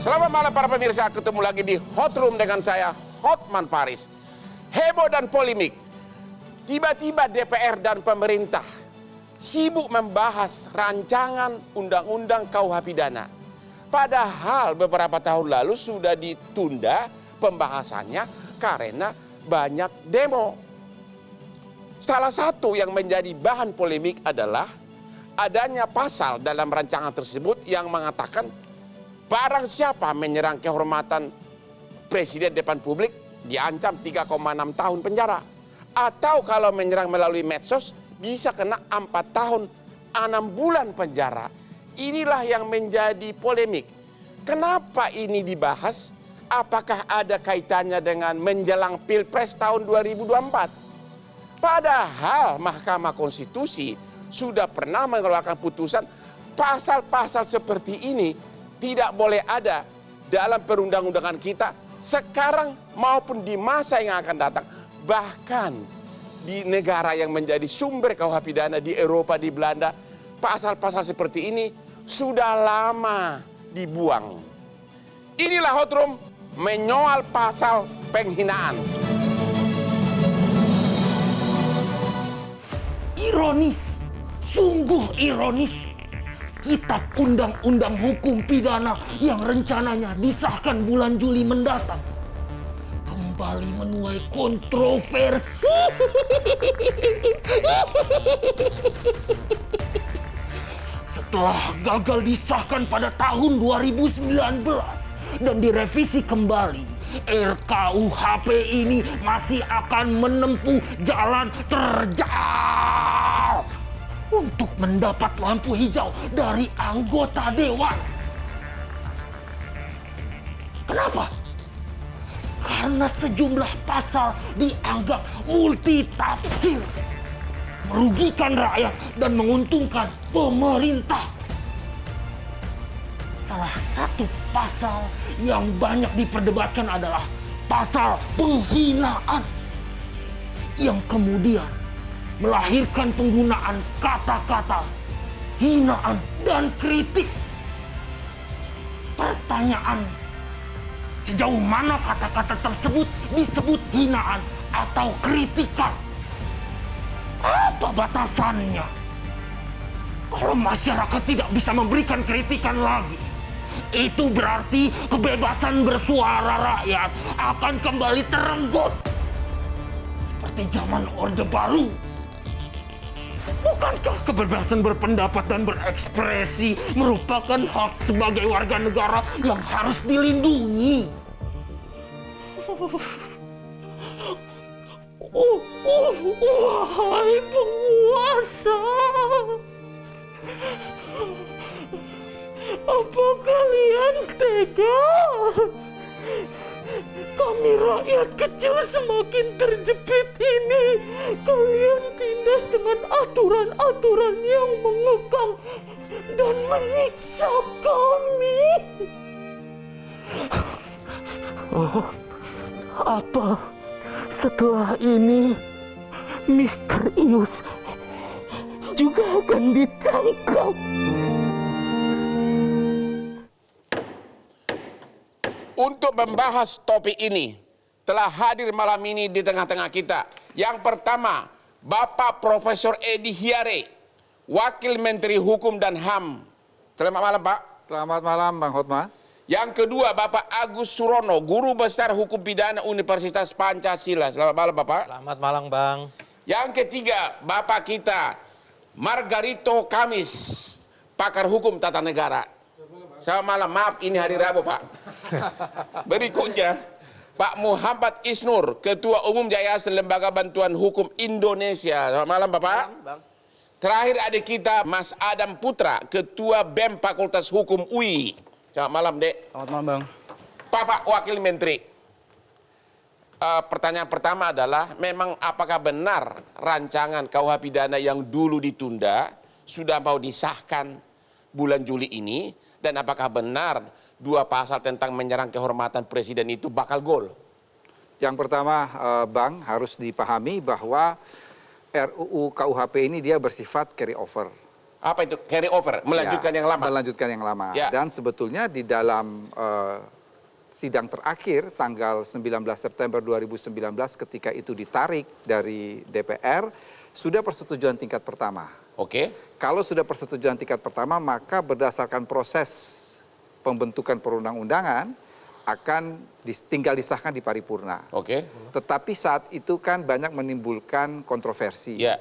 Selamat malam para pemirsa, ketemu lagi di Hot Room dengan saya, Hotman Paris. Heboh dan polemik. Tiba-tiba DPR dan pemerintah sibuk membahas rancangan undang-undang KUH pidana. Padahal beberapa tahun lalu sudah ditunda pembahasannya karena banyak demo. Salah satu yang menjadi bahan polemik adalah adanya pasal dalam rancangan tersebut yang mengatakan barang siapa menyerang kehormatan presiden depan publik diancam 3,6 tahun penjara. Atau kalau menyerang melalui medsos bisa kena 4 tahun 6 bulan penjara. Inilah yang menjadi polemik. Kenapa ini dibahas? Apakah ada kaitannya dengan menjelang Pilpres tahun 2024? Padahal Mahkamah Konstitusi sudah pernah mengeluarkan putusan pasal-pasal seperti ini tidak boleh ada dalam perundang-undangan kita sekarang maupun di masa yang akan datang. Bahkan di negara yang menjadi sumber KUH pidana di Eropa, di Belanda, pasal-pasal seperti ini sudah lama dibuang. Inilah Hot Room menyoal pasal penghinaan. Ironis, sungguh ironis. Kitab Undang-Undang Hukum Pidana yang rencananya disahkan bulan Juli mendatang kembali menuai kontroversi. Setelah gagal disahkan pada tahun 2019 dan direvisi kembali, RKUHP ini masih akan menempuh jalan terjal untuk mendapat lampu hijau dari anggota dewan. Kenapa? Karena sejumlah pasal dianggap multitafsir, merugikan rakyat dan menguntungkan pemerintah. Salah satu pasal yang banyak diperdebatkan adalah pasal penghinaan yang kemudian melahirkan penggunaan kata-kata hinaan dan kritik. Pertanyaan, sejauh mana kata-kata tersebut disebut hinaan atau kritikan? Apa batasannya? Kalau masyarakat tidak bisa memberikan kritikan lagi, itu berarti kebebasan bersuara rakyat akan kembali terenggut seperti zaman Orde Baru. Bukankah kebebasan berpendapat dan berekspresi merupakan hak sebagai warga negara yang harus dilindungi? Wahai penguasa, apa kalian tega? Kami rakyat kecil semakin terjepit ini. Kalian tindas dengan aturan-aturan yang mengekang dan menyiksa kami. Oh, apa setelah ini misterius juga akan ditangkap? Untuk membahas topik ini, telah hadir malam ini di tengah-tengah kita. Yang pertama, Bapak Profesor Edi Hiare, Wakil Menteri Hukum dan HAM. Selamat malam, Pak. Selamat malam, Bang Hotma. Yang kedua, Bapak Agus Surono, Guru Besar Hukum Pidana Universitas Pancasila. Selamat malam, Bapak. Selamat malam, Bang. Yang ketiga, Bapak kita, Margarito Kamis, Pakar Hukum Tata Negara. Selamat malam, maaf ini hari Rabu, Pak. Berikutnya, Pak Muhammad Isnur, Ketua Umum Yayasan Lembaga Bantuan Hukum Indonesia. Selamat malam, Bapak. Bang. Terakhir ada kita Mas Adam Putra, Ketua BEM Fakultas Hukum UI. Selamat malam, Dek. Selamat malam, Bang. Bapak Wakil Menteri, pertanyaan pertama adalah, memang apakah benar rancangan KUH pidana yang dulu ditunda sudah mau disahkan bulan Juli ini? Dan apakah benar 2 pasal tentang menyerang kehormatan presiden itu bakal gol? Yang pertama, Bang, harus dipahami bahwa RUU KUHP ini dia bersifat carry over. Apa itu? Carry over, melanjutkan Ya, yang lama. Melanjutkan yang lama. Ya. Dan sebetulnya di dalam sidang terakhir tanggal 19 September 2019 ketika itu ditarik dari DPR, sudah persetujuan tingkat pertama. Oke. Kalau sudah persetujuan tingkat pertama, maka berdasarkan proses pembentukan perundang-undangan akan tinggal disahkan di paripurna. Oke. Tetapi saat itu kan banyak menimbulkan kontroversi. Ya.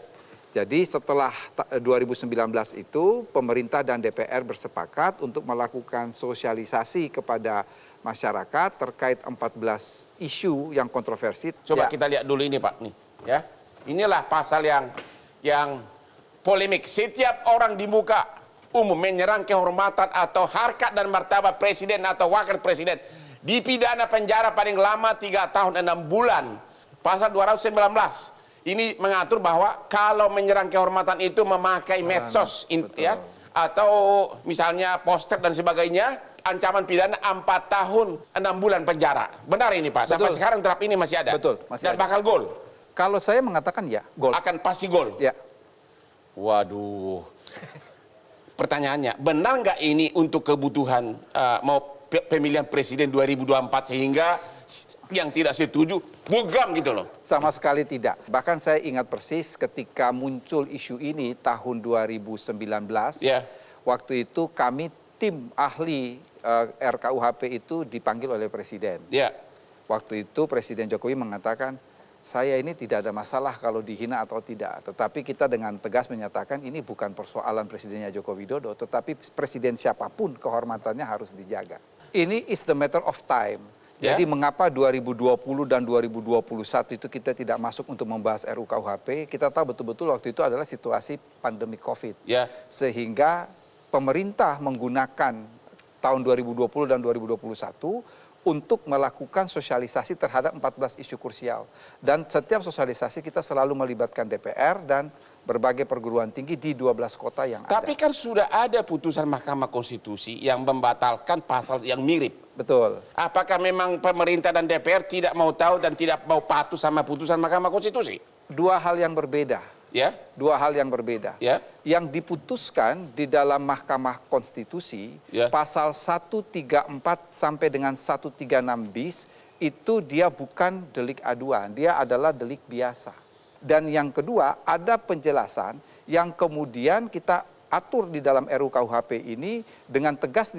Jadi setelah 2019 itu pemerintah dan DPR bersepakat untuk melakukan sosialisasi kepada masyarakat terkait 14 isu yang kontroversi. Coba Ya, kita lihat dulu ini Pak, nih, ya. Inilah pasal yang polemik. Setiap orang di muka umum menyerang kehormatan atau harkat dan martabat presiden atau wakil presiden dipidana penjara paling lama 3 tahun 6 bulan. Pasal 219. Ini mengatur bahwa kalau menyerang kehormatan itu memakai medsos, ya, atau misalnya poster dan sebagainya, ancaman pidana 4 tahun 6 bulan penjara. Benar ini Pak? Sampai Betul. sekarang draft ini masih ada? Betul, masih Dan ada. bakal gol? kalau saya mengatakan ya, gol. Akan pasti gol? Ya. Waduh. Pertanyaannya, benar nggak ini untuk kebutuhan pemilihan presiden 2024 sehingga yang tidak setuju ngegam gitu loh? Sama sekali tidak. Bahkan saya ingat persis ketika muncul isu ini tahun 2019. Ya. Waktu itu kami tim ahli RKUHP itu dipanggil oleh Presiden. Ya. Waktu itu Presiden Jokowi mengatakan, saya ini tidak ada masalah kalau dihina atau tidak. Tetapi kita dengan tegas menyatakan ini bukan persoalan Presidennya Joko Widodo, tetapi Presiden siapapun kehormatannya harus dijaga. Ini is the matter of time. Ya. Jadi mengapa 2020 dan 2021 itu kita tidak masuk untuk membahas RUKUHP, kita tahu betul-betul waktu itu adalah situasi pandemi COVID. Ya. Sehingga pemerintah menggunakan tahun 2020 dan 2021 untuk melakukan sosialisasi terhadap 14 isu krusial. Dan setiap sosialisasi kita selalu melibatkan DPR dan berbagai perguruan tinggi di 12 kota yang ada. Tapi kan sudah ada putusan Mahkamah Konstitusi yang membatalkan pasal yang mirip. Betul. Apakah memang pemerintah dan DPR tidak mau tahu dan tidak mau patuh sama putusan Mahkamah Konstitusi? Dua hal yang berbeda. Ya. Dua hal yang berbeda. Ya. Yang diputuskan di dalam Mahkamah Konstitusi, Ya. pasal 134 sampai dengan 136 bis, itu dia bukan delik aduan, dia adalah delik biasa. Dan yang kedua, ada penjelasan yang kemudian kita atur di dalam RUKUHP ini dengan tegas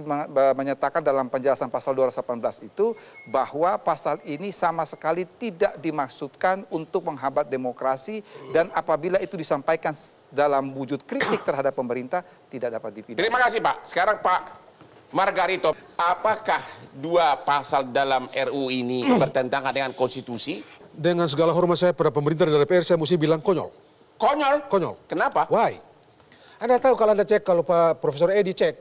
menyatakan dalam penjelasan pasal 218 itu bahwa pasal ini sama sekali tidak dimaksudkan untuk menghambat demokrasi dan apabila itu disampaikan dalam wujud kritik terhadap pemerintah tidak dapat dipidana. Terima kasih Pak. Sekarang Pak Margarito, apakah dua pasal dalam RU ini bertentangan dengan konstitusi? Dengan segala hormat saya pada pemerintah dan DPR, saya mesti bilang konyol. Konyol? Konyol. Kenapa? Why? Anda tahu kalau Anda cek, kalau Pak Profesor Edi cek,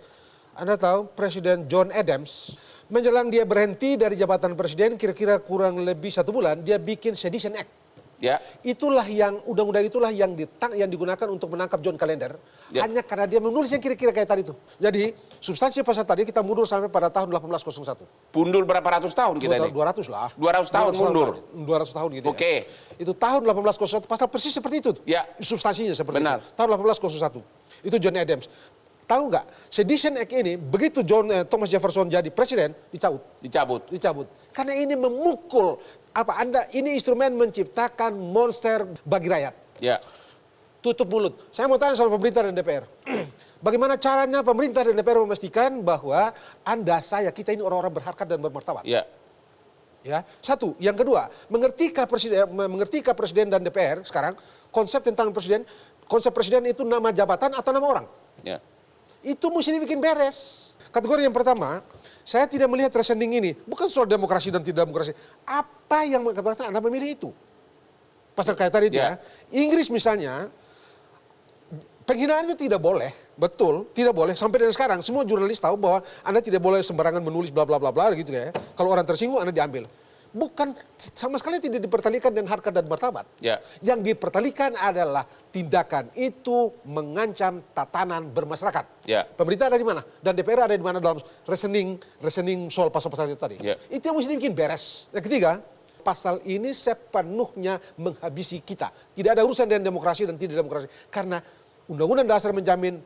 Anda tahu Presiden John Adams, menjelang dia berhenti dari jabatan presiden, kira-kira kurang lebih 1 bulan, dia bikin Sedition Act. Ya. Itulah yang, undang-undang itulah yang digunakan untuk menangkap John Calender, Ya. hanya karena dia menulis yang kira-kira kayak tadi itu. Jadi, substansi pasal tadi kita mundur sampai pada tahun 1801. Pundur berapa ratus tahun kita ini? 200 lah. 200 tahun mundur. 200 tahun gitu Oke. ya. Itu tahun 1801, pasal persis seperti itu. Ya. Substansinya seperti Benar. itu. Tahun 1801. Itu John Adams. Tahu nggak, Sedition Act ini, begitu Thomas Jefferson jadi presiden, Dicabut. dicabut. Karena ini memukul, ini instrumen menciptakan monster bagi rakyat. Ya. Tutup mulut. Saya mau tanya sama pemerintah dan DPR. Bagaimana caranya pemerintah dan DPR memastikan bahwa Anda, saya, kita ini orang-orang berharkat dan bermartabat? Ya. Ya, satu. Yang kedua, mengertikah presiden dan DPR sekarang konsep tentang presiden, konsep presiden itu nama jabatan atau nama orang? Ya. Itu mesti dibikin beres. Kategori yang pertama, saya tidak melihat reasoning ini, bukan soal demokrasi dan tidak demokrasi. Apa yang mengatakan Anda memilih itu? Pasal kayak tadi itu ya. Inggris misalnya, penghinaan itu tidak boleh, betul, tidak boleh. Sampai dengan sekarang, semua jurnalis tahu bahwa Anda tidak boleh sembarangan menulis bla bla bla bla gitu ya. Kalau orang tersinggung, Anda diambil. Bukan, sama sekali tidak dipertalikan dengan harkat dan martabat. Ya. Yang dipertalikan adalah tindakan itu mengancam tatanan bermasyarakat. Ya. Pemerintah ada di mana? Dan DPR ada di mana dalam reasoning soal pasal-pasal itu tadi. Ya. Itu yang mesti dibikin beres. Yang ketiga, pasal ini sepenuhnya menghabisi kita. Tidak ada urusan dengan demokrasi dan tidak demokrasi. Karena Undang-undang dasar menjamin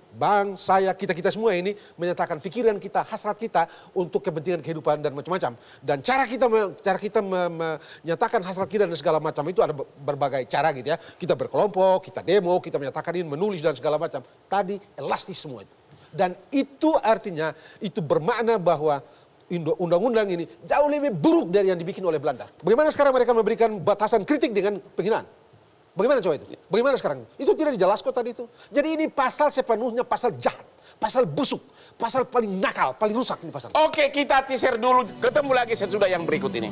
saya, kita semua ini menyatakan pikiran kita, hasrat kita untuk kepentingan kehidupan dan macam-macam. Dan cara kita menyatakan hasrat kita dan segala macam itu ada berbagai cara gitu ya. Kita berkelompok, kita demo, kita menyatakan ini, menulis dan segala macam. Tadi elastis semua itu. Dan itu artinya, itu bermakna bahwa undang-undang ini jauh lebih buruk dari yang dibikin oleh Belanda. Bagaimana sekarang mereka memberikan batasan kritik dengan penghinaan? Bagaimana coba itu? Bagaimana sekarang? Itu tidak dijelaskan tadi itu. Jadi ini pasal sepenuhnya pasal jahat, pasal busuk, pasal paling nakal, paling rusak ini pasal. Oke, kita teaser dulu. Ketemu lagi sesudah yang berikut ini.